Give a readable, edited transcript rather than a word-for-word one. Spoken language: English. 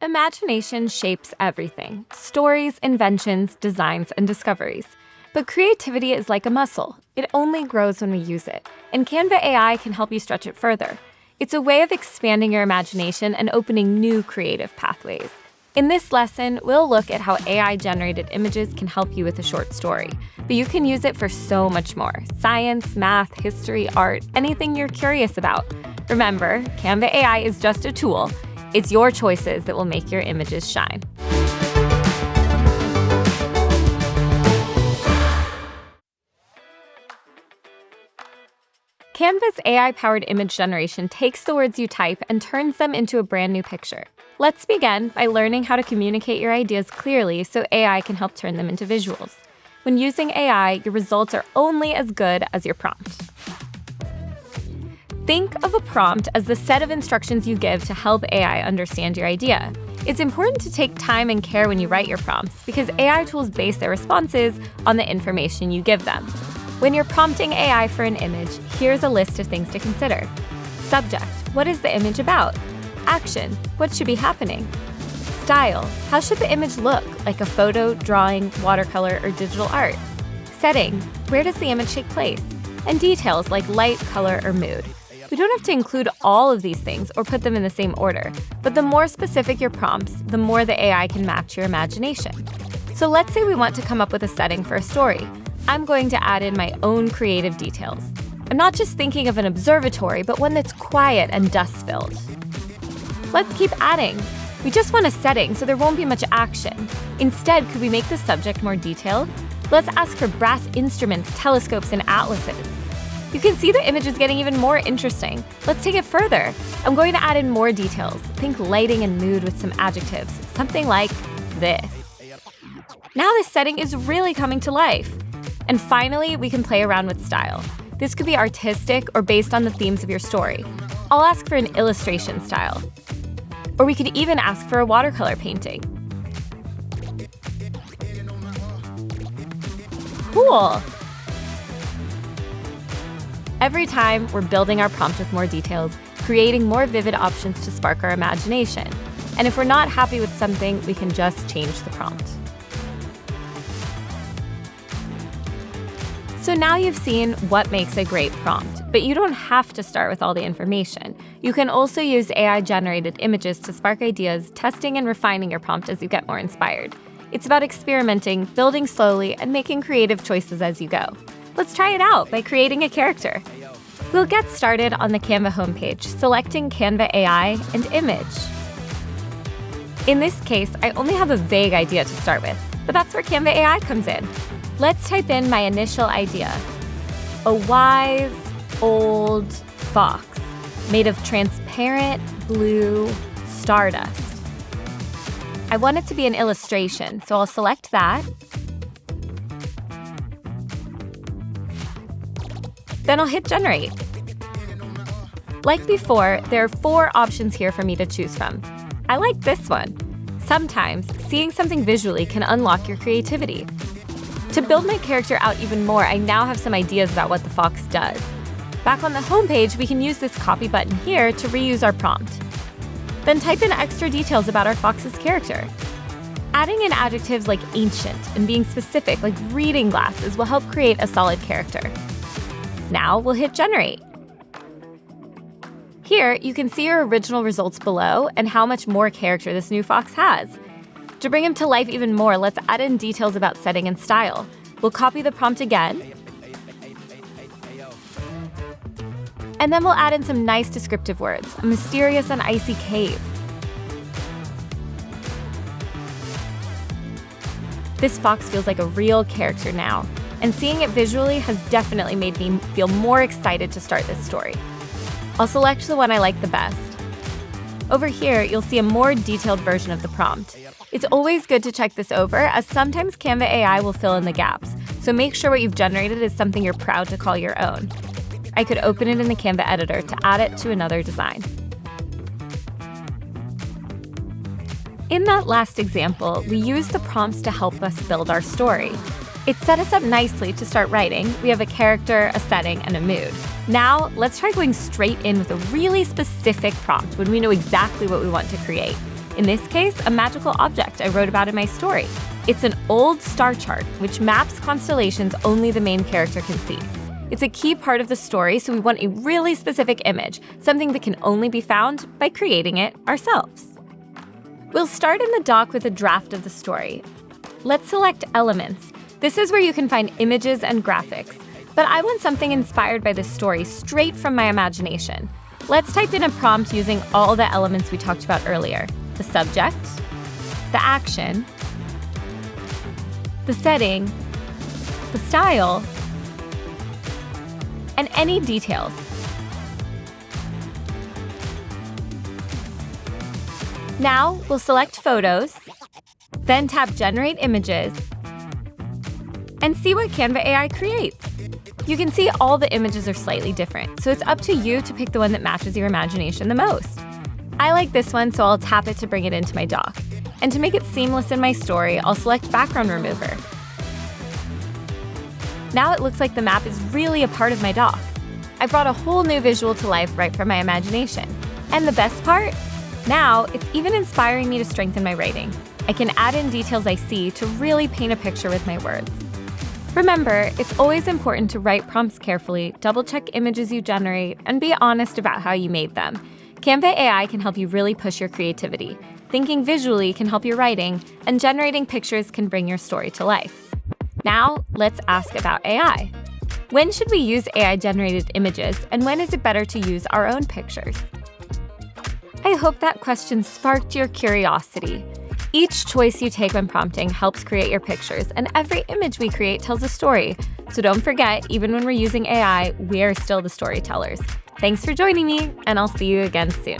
Imagination shapes everything: stories, inventions, designs, and discoveries. But creativity is like a muscle. It only grows when we use it. And Canva AI can help you stretch it further. It's a way of expanding your imagination and opening new creative pathways. In this lesson, we'll look at how AI-generated images can help you with a short story. But you can use it for so much more: science, math, history, art, anything you're curious about. Remember, Canva AI is just a tool. It's your choices that will make your images shine. Canva's AI-powered image generation takes the words you type and turns them into a brand new picture. Let's begin by learning how to communicate your ideas clearly so AI can help turn them into visuals. When using AI, your results are only as good as your prompt. Think of a prompt as the set of instructions you give to help AI understand your idea. It's important to take time and care when you write your prompts because AI tools base their responses on the information you give them. When you're prompting AI for an image, here's a list of things to consider. Subject: what is the image about? Action: what should be happening? Style: how should the image look, like a photo, drawing, watercolor, or digital art? Setting: where does the image take place? And details like light, color, or mood. We don't have to include all of these things or put them in the same order, but the more specific your prompts, the more the AI can match your imagination. So let's say we want to come up with a setting for a story. I'm going to add in my own creative details. I'm not just thinking of an observatory, but one that's quiet and dust-filled. Let's keep adding. We just want a setting, so there won't be much action. Instead, could we make the subject more detailed? Let's ask for brass instruments, telescopes, and atlases. You can see the image is getting even more interesting. Let's take it further. I'm going to add in more details. Think lighting and mood with some adjectives, something like this. Now this setting is really coming to life. And finally, we can play around with style. This could be artistic or based on the themes of your story. I'll ask for an illustration style. Or we could even ask for a watercolor painting. Cool! Every time, we're building our prompt with more details, creating more vivid options to spark our imagination. And if we're not happy with something, we can just change the prompt. So now you've seen what makes a great prompt, but you don't have to start with all the information. You can also use AI-generated images to spark ideas, testing and refining your prompt as you get more inspired. It's about experimenting, building slowly, and making creative choices as you go. Let's try it out by creating a character. We'll get started on the Canva homepage, selecting Canva AI and Image. In this case, I only have a vague idea to start with, but that's where Canva AI comes in. Let's type in my initial idea: a wise, old fox made of transparent blue stardust. I want it to be an illustration, so I'll select that. Then I'll hit generate. Like before, there are 4 options here for me to choose from. I like this one. Sometimes, seeing something visually can unlock your creativity. To build my character out even more, I now have some ideas about what the fox does. Back on the homepage, we can use this copy button here to reuse our prompt. Then type in extra details about our fox's character. Adding in adjectives like ancient and being specific, like reading glasses, will help create a solid character. Now we'll hit generate. Here, you can see your original results below and how much more character this new fox has. To bring him to life even more, let's add in details about setting and style. We'll copy the prompt again. And then we'll add in some nice descriptive words: a mysterious and icy cave. This fox feels like a real character now, and seeing it visually has definitely made me feel more excited to start this story. I'll select the one I like the best. Over here, you'll see a more detailed version of the prompt. It's always good to check this over, as sometimes Canva AI will fill in the gaps, so make sure what you've generated is something you're proud to call your own. I could open it in the Canva editor to add it to another design. In that last example, we used the prompts to help us build our story. It set us up nicely to start writing. We have a character, a setting, and a mood. Now, let's try going straight in with a really specific prompt when we know exactly what we want to create. In this case, a magical object I wrote about in my story. It's an old star chart, which maps constellations only the main character can see. It's a key part of the story, so we want a really specific image, something that can only be found by creating it ourselves. We'll start in the doc with a draft of the story. Let's select Elements. This is where you can find images and graphics. But I want something inspired by this story straight from my imagination. Let's type in a prompt using all the elements we talked about earlier: the subject, the action, the setting, the style, and any details. Now we'll select Photos, then tap Generate Images, and see what Canva AI creates. You can see all the images are slightly different, so it's up to you to pick the one that matches your imagination the most. I like this one, so I'll tap it to bring it into my doc. And to make it seamless in my story, I'll select Background Remover. Now it looks like the map is really a part of my doc. I brought a whole new visual to life right from my imagination. And the best part? Now, it's even inspiring me to strengthen my writing. I can add in details I see to really paint a picture with my words. Remember, it's always important to write prompts carefully, double-check images you generate, and be honest about how you made them. Canva AI can help you really push your creativity. Thinking visually can help your writing, and generating pictures can bring your story to life. Now, let's ask about AI. When should we use AI-generated images, and when is it better to use our own pictures? I hope that question sparked your curiosity. Each choice you take when prompting helps create your pictures, and every image we create tells a story. So don't forget, even when we're using AI, we're still the storytellers. Thanks for joining me, and I'll see you again soon.